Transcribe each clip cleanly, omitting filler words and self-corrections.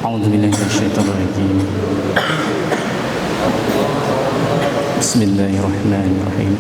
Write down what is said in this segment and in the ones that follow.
أعوذ بالله من الشيطان الرجيم. بسم الله الرحمن الرحيم.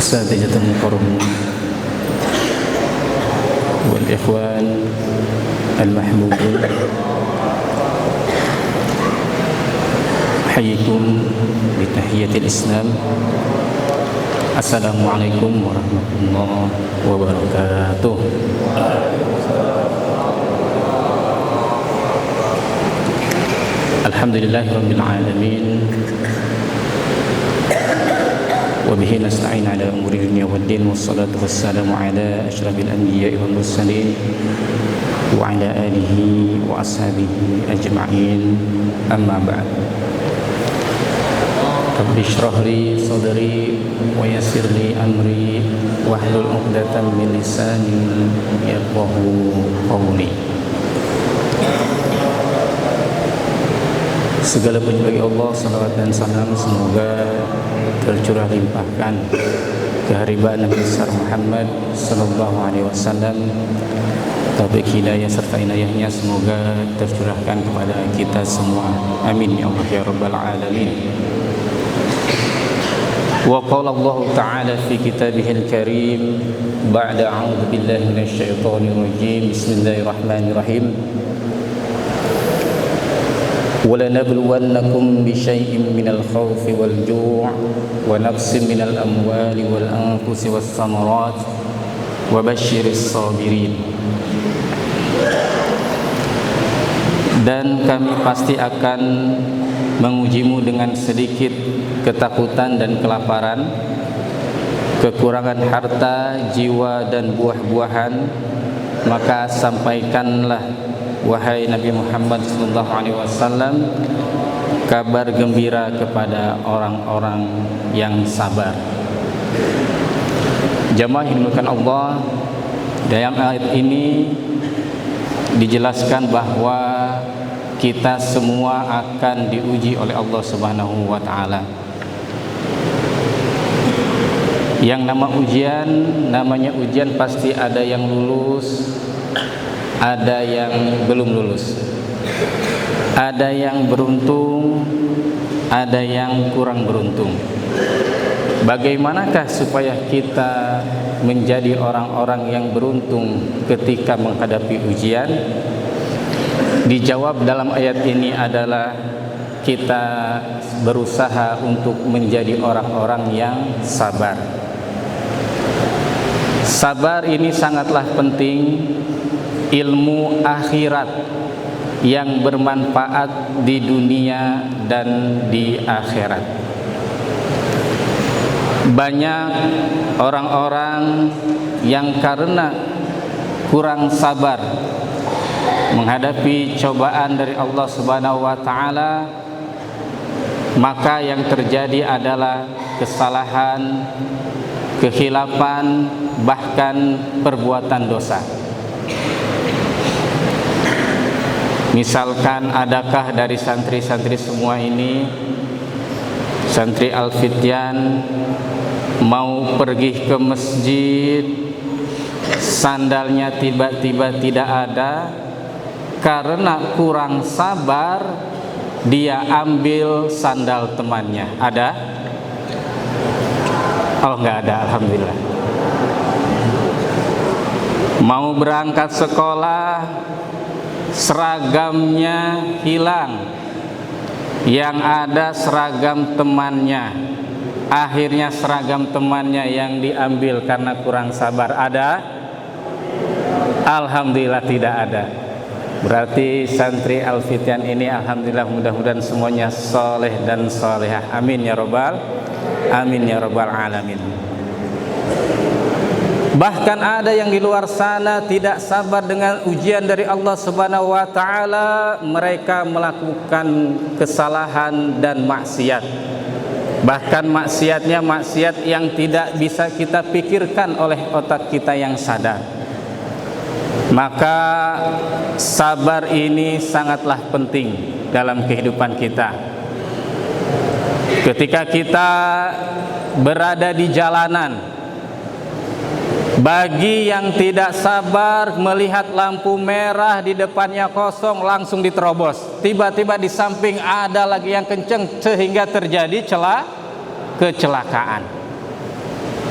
أساتذة المكرمين والإخوان المحبوبون، أحييكم بتحية الإسلام. السلام عليكم ورحمة الله وبركاته. Alhamdulillahi Rabbil Alamin, wabihi nasta'in ala umuri dunia waddin, wassalatu wassalamu ala ashrafil anbiya'i wal mursalin wa ala alihi wa ashabihi ajma'in, amma ba'd. Rabbi shrah li sadri wa yassir li amri wahlul 'uqdatam min lisani yafqahu qawli. Segala puji bagi Allah, salawat dan salam semoga tercurah limpahkan keharibaan Nabi besar Muhammad sallallahu alaihi wasallam. Taufik hidayah serta inayahnya semoga tercurahkan kepada kita semua. Amin ya Allah ya rabbal alamin. Wa qala Allah ta'ala fi kitabihil karim ba'da a'udzu billahi minasyaitonir rajim. Bismillahirrahmanirrahim. وَلَنَبْلُوَنَّكُمْ بِشَيْءٍ مِّنَ الْخَوْفِ وَالْجُوعِ وَنَقْصٍ مِّنَ الْأَمْوَالِ وَالْأَنفُسِ وَالثَّمَرَاتِ وَبَشِّرِ الصَّابِرِينَ. Dan kami pasti akan mengujimu dengan sedikit ketakutan dan kelaparan, kekurangan harta, jiwa dan buah-buahan, maka sampaikanlah wahai Nabi Muhammad SAW kabar gembira kepada orang-orang yang sabar. Jamaah yang dimuliakan Allah, dalam ayat ini dijelaskan bahwa kita semua akan diuji oleh Allah Subhanahu wa taala. Yang namanya ujian pasti ada yang lulus, ada yang belum lulus, ada yang beruntung, ada yang kurang beruntung. Bagaimanakah supaya kita menjadi orang-orang yang beruntung ketika menghadapi ujian? Dijawab dalam ayat ini adalah kita berusaha untuk menjadi orang-orang yang sabar. Sabar ini sangatlah penting, ilmu akhirat yang bermanfaat di dunia dan di akhirat. Banyak orang-orang yang karena kurang sabar menghadapi cobaan dari Allah Subhanahu wa taala, maka yang terjadi adalah kesalahan, kekhilafan, bahkan perbuatan dosa. Misalkan adakah dari santri-santri semua ini, santri Al-Fityan, mau pergi ke masjid, sandalnya tiba-tiba tidak ada, karena kurang sabar dia ambil sandal temannya. Ada? Oh, enggak ada, alhamdulillah. Mau berangkat sekolah, seragamnya hilang, yang ada seragam temannya. Akhirnya seragam temannya yang diambil karena kurang sabar. Ada? Alhamdulillah tidak ada. Berarti santri Al-Fityan ini alhamdulillah mudah-mudahan semuanya soleh dan solehah. Amin ya rabbal alamin. Bahkan ada yang di luar sana tidak sabar dengan ujian dari Allah Subhanahu wa taala, mereka melakukan kesalahan dan maksiat. Bahkan maksiatnya maksiat yang tidak bisa kita pikirkan oleh otak kita yang sadar. Maka sabar ini sangatlah penting dalam kehidupan kita. Ketika kita berada di jalanan, Bagi yang tidak sabar melihat lampu merah di depannya kosong langsung diterobos, tiba-tiba di samping ada lagi yang kenceng sehingga terjadi kecelakaan.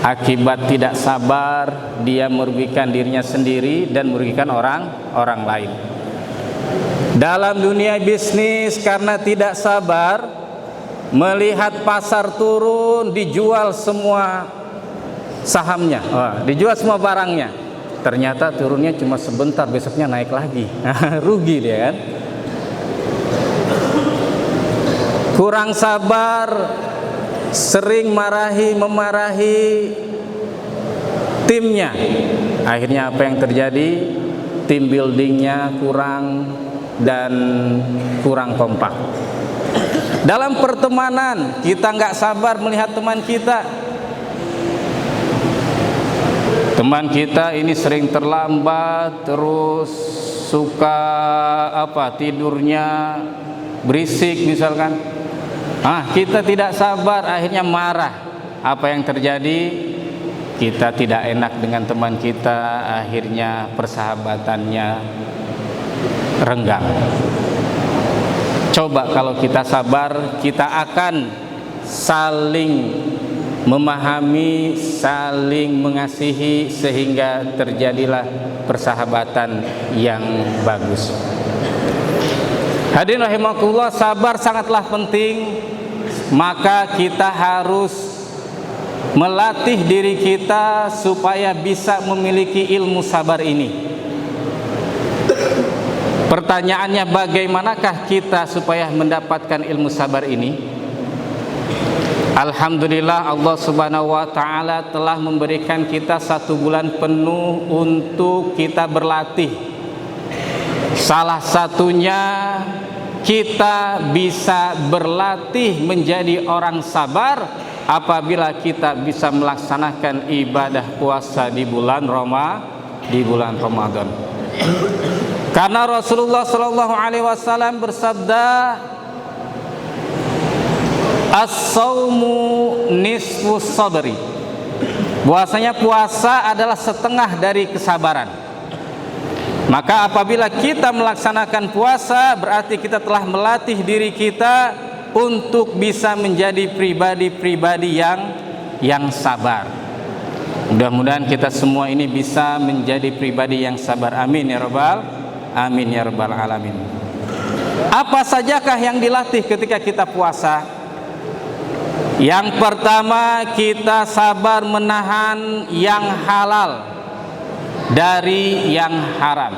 Akibat tidak sabar dia merugikan dirinya sendiri dan merugikan orang lain. Dalam dunia bisnis, karena tidak sabar melihat pasar turun, dijual semua sahamnya, dijual semua barangnya, ternyata turunnya cuma sebentar, besoknya naik lagi. Rugi dia kan. Kurang sabar, sering memarahi timnya, akhirnya apa yang terjadi? Tim buildingnya kurang dan kurang kompak. Dalam pertemanan, kita nggak sabar melihat teman kita ini sering terlambat, terus suka tidurnya berisik misalkan. Kita tidak sabar, akhirnya marah. Apa yang terjadi? Kita tidak enak dengan teman kita, akhirnya persahabatannya renggang. Coba kalau kita sabar, kita akan saling memahami, saling mengasihi, sehingga terjadilah persahabatan yang bagus. Hadirin rahimakumullah, sabar sangatlah penting. Maka kita harus melatih diri kita supaya bisa memiliki ilmu sabar ini. Pertanyaannya, bagaimanakah kita supaya mendapatkan ilmu sabar ini? Alhamdulillah, Allah Subhanahu wa ta'ala telah memberikan kita 1 bulan penuh untuk kita berlatih. Salah satunya, kita bisa berlatih menjadi orang sabar apabila kita bisa melaksanakan ibadah puasa di bulan Ramadan. Karena Rasulullah sallallahu alaihi wasallam bersabda, as-saumu nisfus sabri. Bahwasanya puasa adalah setengah dari kesabaran. Maka apabila kita melaksanakan puasa, berarti kita telah melatih diri kita untuk bisa menjadi pribadi-pribadi yang sabar. Mudah-mudahan kita semua ini bisa menjadi pribadi yang sabar. Amin ya rabbal alamin. Apa sajakah yang dilatih ketika kita puasa? Yang pertama, kita sabar menahan yang halal dari yang haram.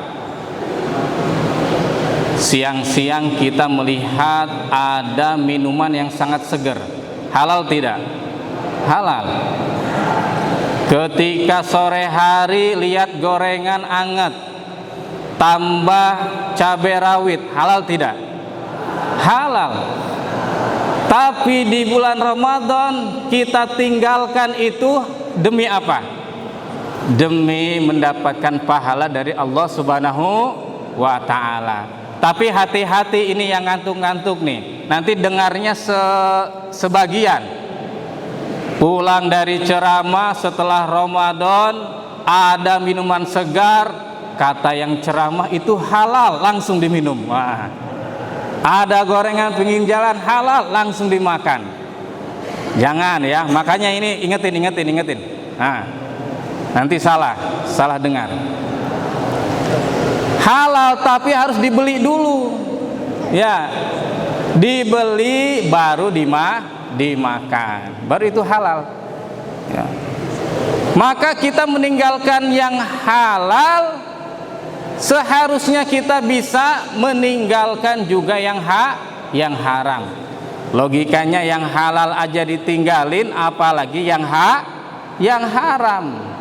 Siang-siang kita melihat ada minuman yang sangat segar, halal tidak? Halal. Ketika sore hari lihat gorengan anget tambah cabai rawit, halal tidak? Halal. Tapi di bulan Ramadan kita tinggalkan itu demi apa? Demi mendapatkan pahala dari Allah Subhanahu wa ta'ala. Tapi hati-hati, ini yang ngantuk-ngantuk nih, nanti dengarnya sebagian. Pulang dari ceramah setelah Ramadan ada minuman segar, kata yang ceramah itu halal, langsung diminum. Wah. Ada gorengan pinggir jalan halal, langsung dimakan. Jangan ya, makanya ini ingetin. Nanti salah dengar. Halal tapi harus dibeli dulu. Ya, dibeli baru dimakan, baru itu halal. Ya. Maka kita meninggalkan yang halal, seharusnya kita bisa meninggalkan juga yang haram. Logikanya yang halal aja ditinggalin, apalagi yang haram.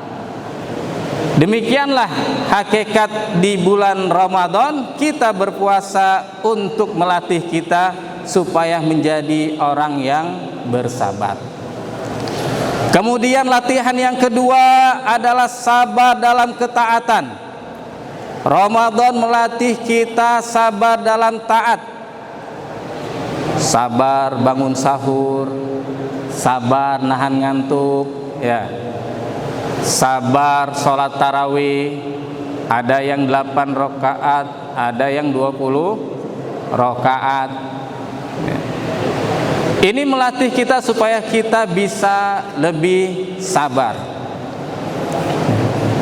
Demikianlah hakikat di bulan Ramadan, kita berpuasa untuk melatih kita supaya menjadi orang yang bersabar. Kemudian latihan yang kedua adalah sabar dalam ketaatan. Ramadan melatih kita sabar dalam taat. Sabar bangun sahur, sabar nahan ngantuk, ya. sabar sholat tarawih, ada yang 8 rakaat, ada yang 20 rakaat. Ini melatih kita supaya kita bisa lebih sabar.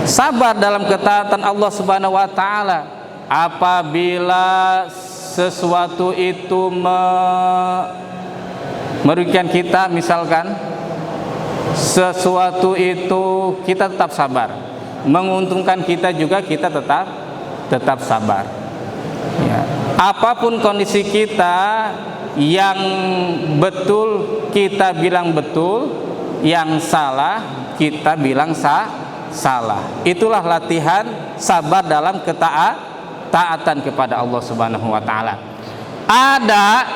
Sabar dalam ketaatan Allah Subhanahu wa taala. Apabila sesuatu itu merugikan kita, misalkan sesuatu itu kita tetap sabar, menguntungkan kita juga kita tetap sabar. Ya. Apapun kondisi kita, yang betul kita bilang betul, yang salah kita bilang salah. Itulah latihan sabar dalam ketaatan kepada Allah Subhanahu wa taala. Ada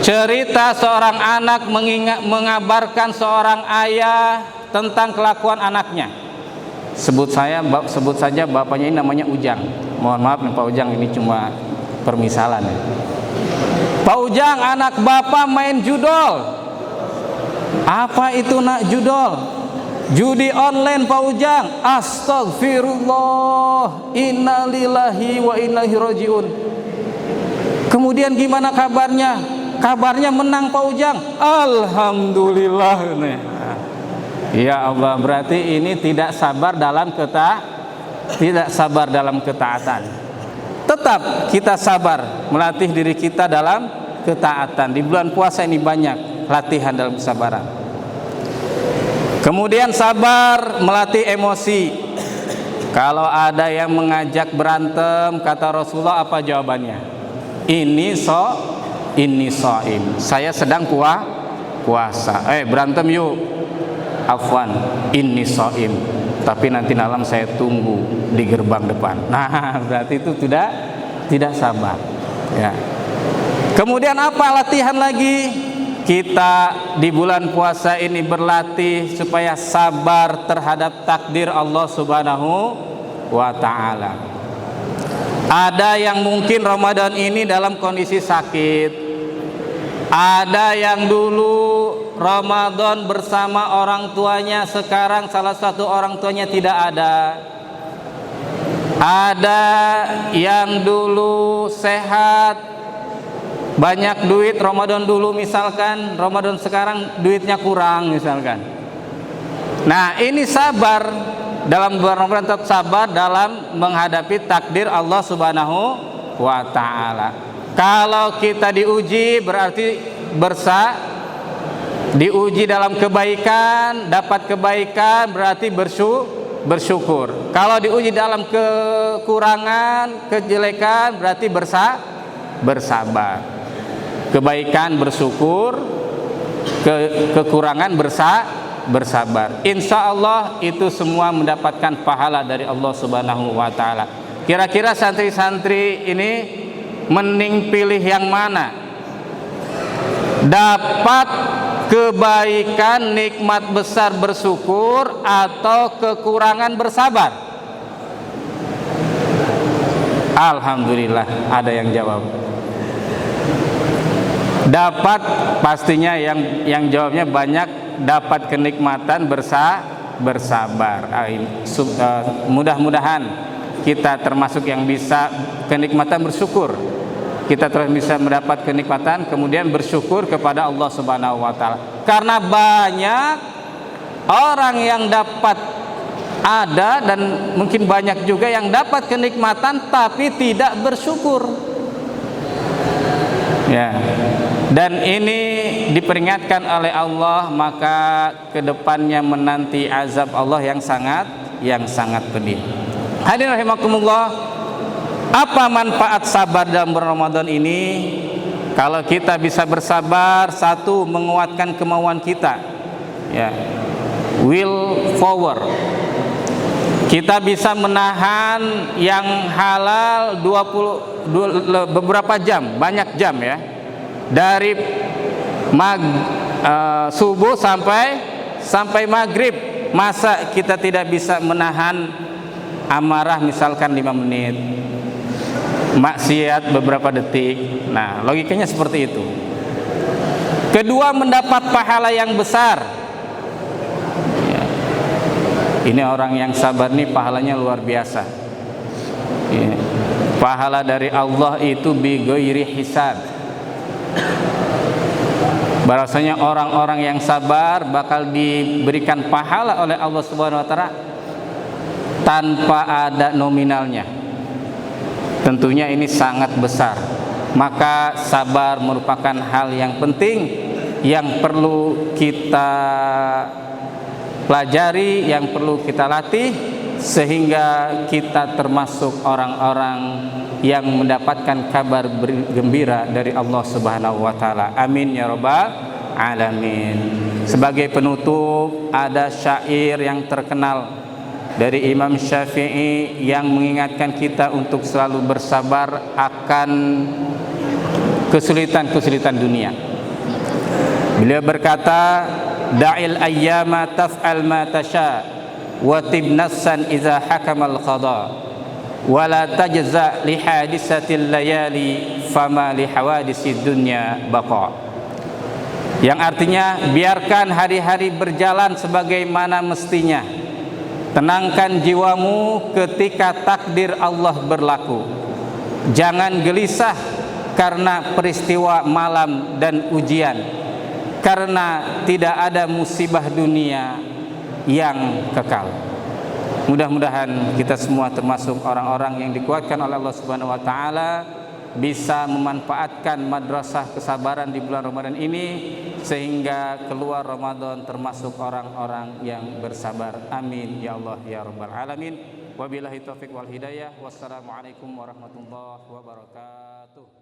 cerita seorang anak mengabarkan seorang ayah tentang kelakuan anaknya. Sebut saja bapaknya ini namanya Ujang. Mohon maaf nih Pak Ujang, ini cuma permisalan ya. Pak Ujang, anak bapak main judol. Apa itu nak judol? Judi online Pak Ujang. Astagfirullah, innalillahi wa inna ilaihi rajiun. Kemudian gimana kabarnya? Kabarnya menang Pak Ujang. Alhamdulillah nih. Ya Allah, berarti ini tidak sabar dalam ketaatan. Tetap kita sabar, melatih diri kita dalam ketaatan. Di bulan puasa ini banyak latihan dalam kesabaran. Kemudian sabar melatih emosi. Kalau ada yang mengajak berantem, kata Rasulullah apa jawabannya? Ini shaim. Saya sedang puasa. Berantem yuk. Afwan, ini shaim. Tapi nanti malam saya tunggu di gerbang depan. Nah, berarti itu tidak sabar. Ya. Kemudian apa latihan lagi? Kita di bulan puasa ini berlatih supaya sabar terhadap takdir Allah Subhanahu wa taala. Ada yang mungkin Ramadan ini dalam kondisi sakit. Ada yang dulu Ramadan bersama orang tuanya, sekarang salah satu orang tuanya tidak ada. Ada yang dulu sehat, banyak duit Ramadan dulu misalkan, Ramadan sekarang duitnya kurang misalkan. Nah, ini sabar dalam bulan Ramadan, tetap sabar dalam menghadapi takdir Allah Subhanahu wa taala. Kalau kita diuji berarti diuji dalam kebaikan, dapat kebaikan berarti bersyukur. Kalau diuji dalam kekurangan, kejelekan berarti bersabar. Kebaikan bersyukur, kekurangan bersabar. Insya Allah itu semua mendapatkan pahala dari Allah Subhanahu wa taala. Kira-kira santri-santri ini mending pilih yang mana? Dapat kebaikan nikmat besar bersyukur atau kekurangan bersabar? Alhamdulillah ada yang jawab. Dapat, pastinya yang jawabnya banyak, dapat kenikmatan bersabar. Mudah-mudahan kita termasuk yang bisa kenikmatan bersyukur. Kita terus bisa mendapat kenikmatan kemudian bersyukur kepada Allah Subhanahu wa taala. Karena banyak orang yang dapat ada dan mungkin banyak juga yang dapat kenikmatan tapi tidak bersyukur. Ya. Dan ini diperingatkan oleh Allah, maka kedepannya menanti azab Allah yang sangat pedih. Hadirin rahimakumullah, apa manfaat sabar dalam bulan Ramadan ini? Kalau kita bisa bersabar, satu, menguatkan kemauan kita, ya, will power. Kita bisa menahan yang halal beberapa jam, banyak jam ya, dari subuh sampai maghrib. Masa kita tidak bisa menahan amarah misalkan 5 menit, maksiat beberapa detik? Nah, logikanya seperti itu. Kedua, mendapat pahala yang besar. Ini orang yang sabar nih pahalanya luar biasa. Ya. Pahala dari Allah itu bi ghairi hisab. Bahwasanya orang-orang yang sabar bakal diberikan pahala oleh Allah Subhanahu wa taala tanpa ada nominalnya. Tentunya ini sangat besar. Maka sabar merupakan hal yang penting yang perlu kita pelajari, yang perlu kita latih, sehingga kita termasuk orang-orang yang mendapatkan kabar gembira dari Allah Subhanahu wa taala. Amin ya rabbal alamin. Sebagai penutup, ada syair yang terkenal dari Imam Syafi'i yang mengingatkan kita untuk selalu bersabar akan kesulitan-kesulitan dunia. Beliau berkata, da'il ayyama taf'al ma tasha wa tib nafsan idza hakamal qada wa la tajza li hadisatil layali fama li hawadisid dunya baqa. Yang artinya, biarkan hari-hari berjalan sebagaimana mestinya. Tenangkan jiwamu ketika takdir Allah berlaku. Jangan gelisah karena peristiwa malam dan ujian, karena tidak ada musibah dunia yang kekal. Mudah-mudahan kita semua termasuk orang-orang yang dikuatkan oleh Allah Subhanahu wa taala, bisa memanfaatkan madrasah kesabaran di bulan Ramadan ini sehingga keluar Ramadan termasuk orang-orang yang bersabar. Amin ya Allah ya rabbal alamin. Wabillahi taufiq wal hidayah. Wassalamualaikum warahmatullahi wabarakatuh.